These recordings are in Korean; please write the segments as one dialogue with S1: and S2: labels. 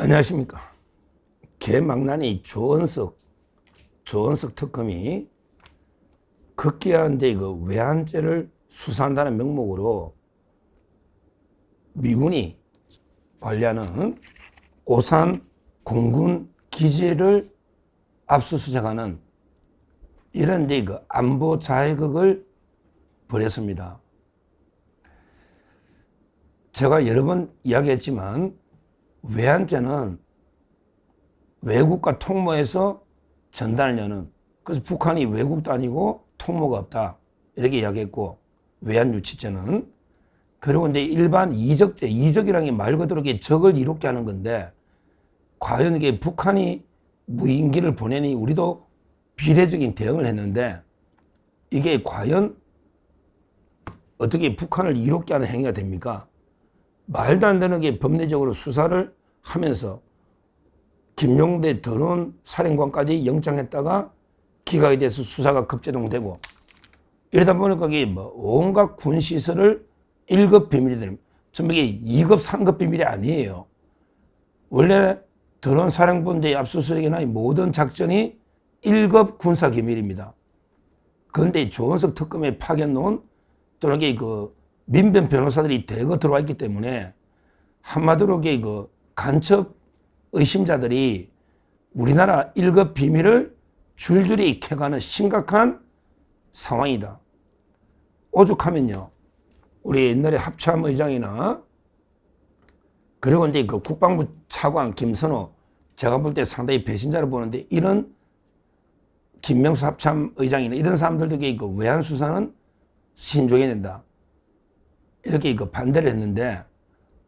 S1: 안녕하십니까. 개망나니 조은석 특검이 급기야인데 그 외환죄를 수사한다는 명목으로 미군이 관리하는 오산 공군 기지를 압수수색하는 이런 데 그 안보 자해극을 벌였습니다. 제가 여러 번 이야기했지만 외환죄는 외국과 통모해서 전단을 여는, 그래서 북한이 외국도 아니고 통모가 없다 이렇게 이야기했고, 외환유치죄는 그리고 이제 일반 이적죄, 이적이라는 게 말 그대로 적을 이롭게 하는 건데, 과연 이게 북한이 무인기를 보내니 우리도 비례적인 대응을 했는데 이게 과연 어떻게 북한을 이롭게 하는 행위가 됩니까? 말도 안 되는 게 법리적으로 수사를 하면서 김용대 드론 사령관까지 영장했다가 기각이 돼서 수사가 급제동되고, 이러다 보니까 이게 뭐 온갖 군시설을 1급 비밀이 됩니다. 전부 이게 2급, 3급 비밀이 아니에요. 원래 드론 사령부의 압수수색이나 모든 작전이 1급 군사 기밀입니다. 그런데 조은석 특검에 파견 놓은 또는 그 민변 변호사들이 대거 들어와 있기 때문에 한마디로 그 간첩 의심자들이 우리나라 1급 비밀을 줄줄이 캐가는 심각한 상황이다. 오죽하면요, 우리 옛날에 합참 의장이나 그리고 이제 그 국방부 차관 김선호, 제가 볼 때 상당히 배신자로 보는데, 이런 김명수 합참 의장이나 이런 사람들도 그 외환 수사는 신중해야 된다 이렇게 그 반대를 했는데,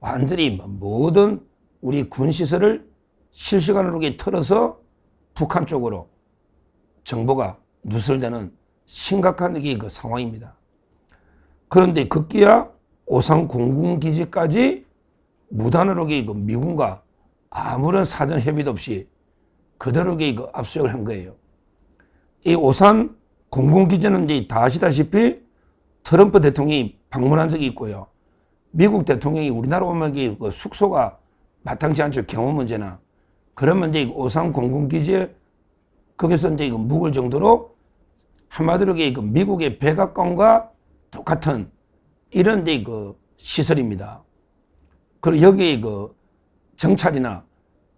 S1: 완전히 모든 우리 군 시설을 실시간으로 털어서 북한 쪽으로 정보가 누설되는 심각한 그 상황입니다. 그런데 급기야 오산 공군기지까지 무단으로 그 미군과 아무런 사전 협의도 없이 그대로 그 압수수색을 한 거예요. 이 오산 공군기지는 이제 다 아시다시피 트럼프 대통령이 방문한 적이 있고요. 미국 대통령이 우리나라 오면 그 숙소가 마땅치 않죠. 경호 문제나. 그러면 이제 오산 공군기지에 거기서 이제 묵을 정도로 한마디로 그 미국의 백악관과 똑같은 이런 데 그 시설입니다. 그리고 여기에 그 정찰이나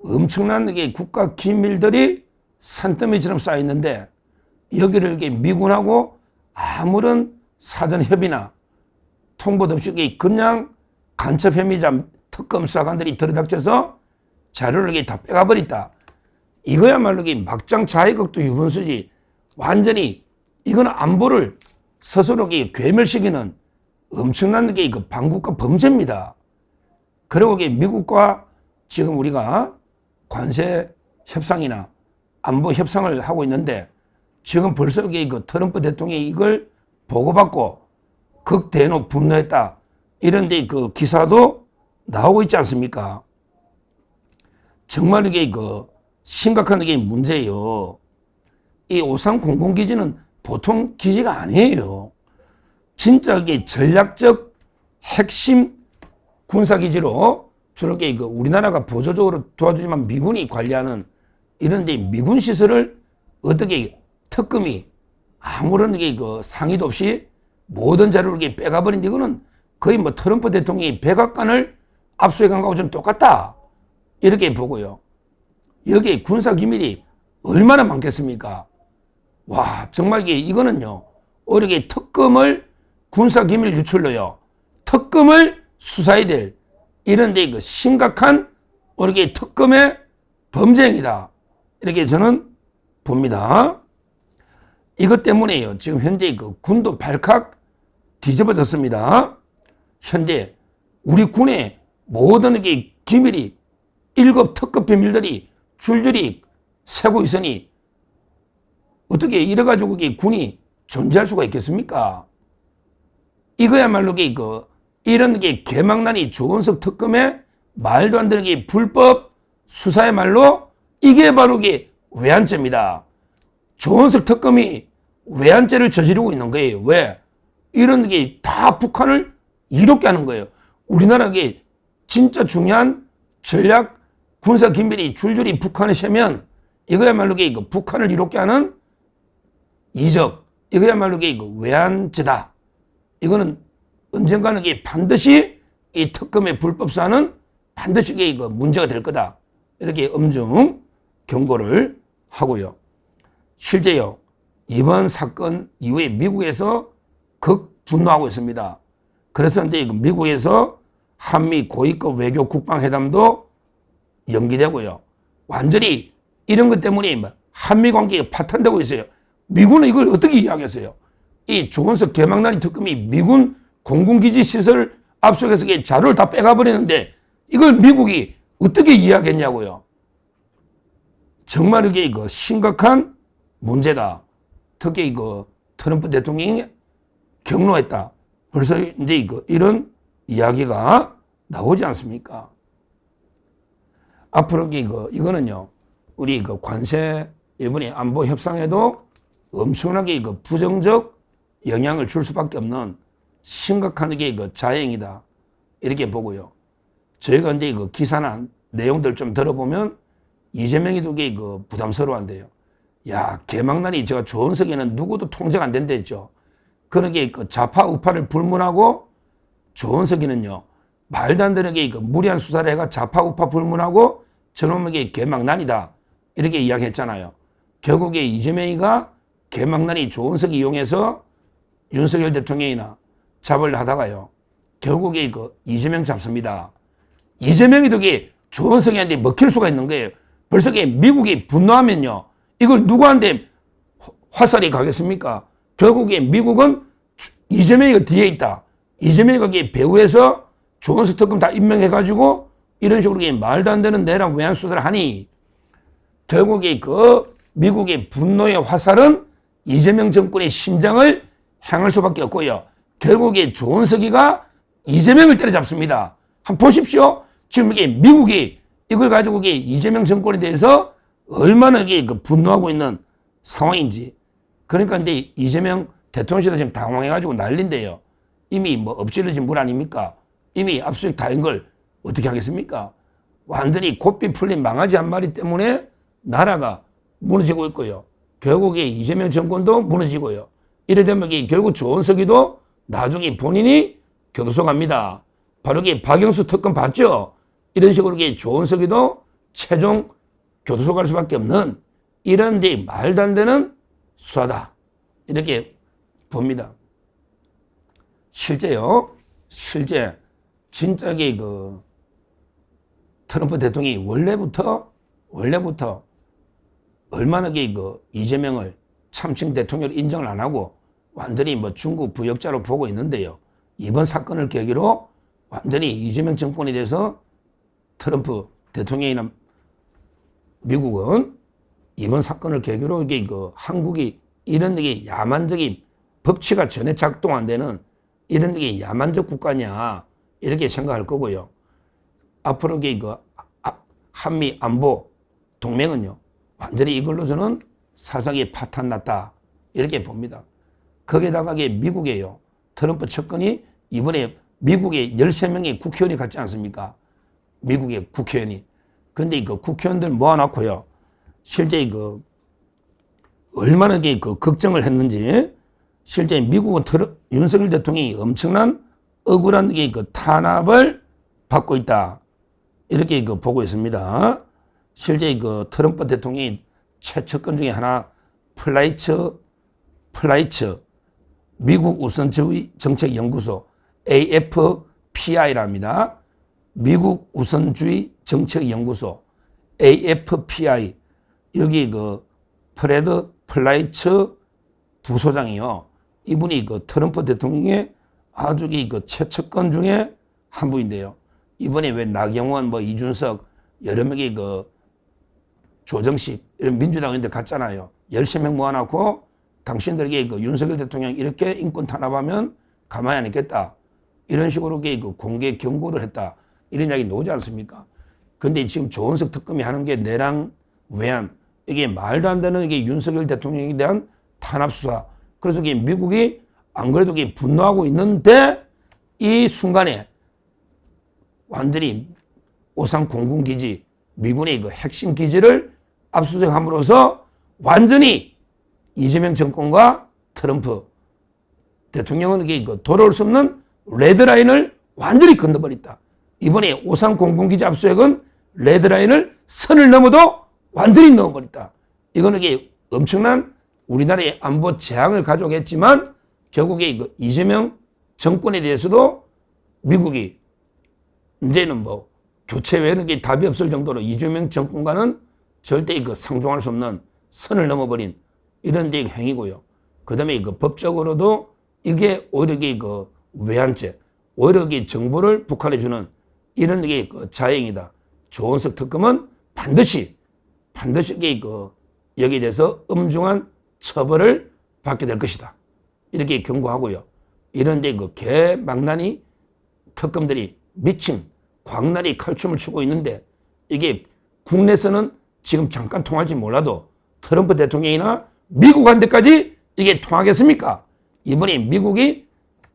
S1: 엄청난 게 국가 기밀들이 산더미처럼 쌓여 있는데, 여기를 이렇게 미군하고 아무런 사전 협의나 통보도 없이 그냥 간첩 혐의자 특검 수사관들이 들이닥쳐서 자료를 이렇게 다 빼가버렸다. 이거야말로 막장 자해극도 유분수지. 완전히 이거는 안보를 스스로 괴멸시키는 엄청난 게 그 반국가 범죄입니다. 그리고 미국과 지금 우리가 관세 협상이나 안보 협상을 하고 있는데, 지금 벌써 그 트럼프 대통령이 이걸 보고받고 극대노 분노했다 이런데 그 기사도 나오고 있지 않습니까? 정말 이게 그 심각한 게 문제예요. 이 오산 공군기지는 보통 기지가 아니에요. 진짜 이게 전략적 핵심 군사기지로 저렇게 그 우리나라가 보조적으로 도와주지만 미군이 관리하는 이런 데 미군 시설을 어떻게 특검이 아무런 게 그 상의도 없이 모든 자료를 이렇게 빼가버린, 이거는 거의 뭐 트럼프 대통령이 백악관을 압수해간 거하고 좀 똑같다 이렇게 보고요. 여기에 군사 기밀이 얼마나 많겠습니까? 와, 정말 이거는요, 오히려 특검을 군사 기밀 유출로요, 특검을 수사해야 될 이런 데 그 심각한 우리 특검의 범죄 행위다 이렇게 저는 봅니다. 이것 때문에요, 지금 현재 그 군도 발칵 뒤집어졌습니다. 현재 우리 군의 모든 게 기밀이 1급 특급 비밀들이 줄줄이 새고 있으니 어떻게 이래가지고 군이 존재할 수가 있겠습니까? 이거야말로 이런 게 개망나니 조은석 특검의 말도 안 되는 게 불법 수사야말로 이게 바로 외환죄입니다. 조은석 특검이 외환죄를 저지르고 있는 거예요. 왜? 이런 게 다 북한을 이롭게 하는 거예요. 우리나라에 진짜 중요한 전략 군사 기밀이 줄줄이 북한에 새면 이거야말로 이거 북한을 이롭게 하는 이적, 이거야말로 이거 외환죄다. 이거는 언젠가는 이게 반드시 이 특검의 불법 사안은 반드시 이거 문제가 될 거다. 이렇게 엄중 경고를 하고요. 실제요, 이번 사건 이후에 미국에서 극 분노하고 있습니다. 그래서 이제 미국에서 한미 고위급 외교 국방회담도 연기되고요. 완전히 이런 것 때문에 한미 관계가 파탄되고 있어요. 미군은 이걸 어떻게 이야기했어요? 이 조원석 개망난이 특검이 미군 공군기지 시설 압수해서 자료를 다 빼가버리는데 이걸 미국이 어떻게 이야기했냐고요. 정말 이게 이거 심각한 문제다. 특히 이거 트럼프 대통령이 경로했다. 벌써 이제 이런 이야기가 나오지 않습니까? 앞으로 이거는요, 우리 관세 이번에 안보 협상에도 엄청나게 부정적 영향을 줄 수밖에 없는 심각한 게 자행이다. 이렇게 보고요. 저희가 이제 기사나 내용들 좀 들어보면 이재명이도 부담스러워한대요. 야, 개망난이 제가 조원석이는 누구도 통제가 안 된다 했죠. 그런 게 좌파 우파를 불문하고 조원석이는요, 말도 안 되는 게 무리한 수사를 해가 좌파 우파 불문하고 저놈에게 개망난이다. 이렇게 이야기했잖아요. 결국에 이재명이가 개망난이 조원석이 이용해서 윤석열 대통령이나 잡으려 하다가요. 결국에 이재명 잡습니다. 이재명이도 조원석이한테 먹힐 수가 있는 거예요. 벌써 미국이 분노하면요. 이걸 누구한테 화살이 가겠습니까? 결국에 미국은 이재명이가 뒤에 있다. 이재명이가 배후에서 조원석 특검 다 임명해가지고 이런 식으로 말도 안 되는 내란 외환 수사를 하니 결국에 미국의 분노의 화살은 이재명 정권의 심장을 향할 수밖에 없고요. 결국에 조원석이가 이재명을 때려잡습니다. 한번 보십시오. 지금 이게 미국이 이걸 가지고 이재명 정권에 대해서 얼마나 분노하고 있는 상황인지. 그러니까 이제 이재명 대통령실도 지금 당황해가지고 난린데요. 이미 엎질러진 물 아닙니까? 이미 압수수색 다 한 걸 어떻게 하겠습니까? 완전히 고삐 풀린 망아지 한 마리 때문에 나라가 무너지고 있고요. 결국에 이재명 정권도 무너지고요. 이래 되면 결국 조원석이도 나중에 본인이 교도소 갑니다. 바로 박영수 특검 봤죠? 이런 식으로 조원석이도 최종 교도소 갈 수밖에 없는 이런 데 말도 안 되는 수사다. 이렇게 봅니다. 실제요. 실제 진짜 트럼프 대통령이 원래부터 얼마나 이재명을 참칭 대통령을 인정을 안 하고 완전히 중국 부역자로 보고 있는데요. 이번 사건을 계기로 완전히 이재명 정권에 대해서 트럼프 대통령이나 미국은 이번 사건을 계기로 한국이 이런 야만적인 법치가 전혀 작동 안 되는 이런 야만적 국가냐 이렇게 생각할 거고요. 앞으로 한미 안보 동맹은요 완전히 이걸로서는 사상이 파탄났다 이렇게 봅니다. 거기에다가 미국이에요. 트럼프 측근이 이번에 미국에 13명의 국회의원이 갔지 않습니까? 미국의 국회의원이. 근데 국회의원들 모아놓고요. 실제 얼마나 걱정을 했는지 실제 미국은 윤석열 대통령이 엄청난 억울한 탄압을 받고 있다. 이렇게 보고 있습니다. 실제 트럼프 대통령이 최측근 중에 하나 플라이처 미국 우선주의 정책연구소 AFPI랍니다. 미국 우선주의 정책연구소 AFPI 여기 프레드 플라이처 부소장이요. 이분이 트럼프 대통령의 아주 최측근 중에 한 분인데요. 이번에 왜 나경원, 이준석 여러 명의 조정식 이런 민주당인데 갔잖아요. 13명 모아놓고 당신들에게 윤석열 대통령 이렇게 인권 탄압하면 가만히 안 있겠다. 이런 식으로 공개 경고를 했다. 이런 이야기 나오지 않습니까? 근데 지금 조원석 특검이 하는 게 내랑 외환 이게 말도 안 되는 윤석열 대통령에 대한 탄압 수사. 그래서 미국이 안 그래도 분노하고 있는데 이 순간에 완전히 오산 공군기지 미군의 그 핵심 기지를 압수수색함으로써 완전히 이재명 정권과 트럼프 대통령은 이게 돌아올 수 없는 레드라인을 완전히 건너버렸다. 이번에 오산 공군기지 압수수색은 레드라인을 선을 넘어도 완전히 넘어버렸다. 이거는 이게 엄청난 우리나라의 안보 재앙을 가져오겠지만 결국에 그 이재명 정권에 대해서도 미국이 이제는 뭐 교체 외에는 게 답이 없을 정도로 이재명 정권과는 절대 그 상종할 수 없는 선을 넘어버린 이런 데 행위고요. 그 다음에 그 법적으로도 이게 오히려 이게 그 외환죄, 오히려 이게 정보를 북한에 주는 이런 게 그 자행이다. 조원석 특검은 반드시 이게 그 여기에 대해서 엄중한 처벌을 받게 될 것이다. 이렇게 경고하고요. 이런데 그 개망나니 특검들이 미친 광나리 칼춤을 추고 있는데 이게 국내에서는 지금 잠깐 통할지 몰라도 트럼프 대통령이나 미국한테까지 이게 통하겠습니까? 이번에 미국이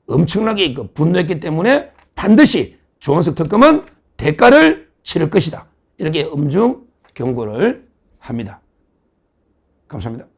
S1: 엄청나게 그 분노했기 때문에 반드시 조원석 특검은 대가를 치를 것이다. 이렇게 엄중 경고를 합니다. 감사합니다.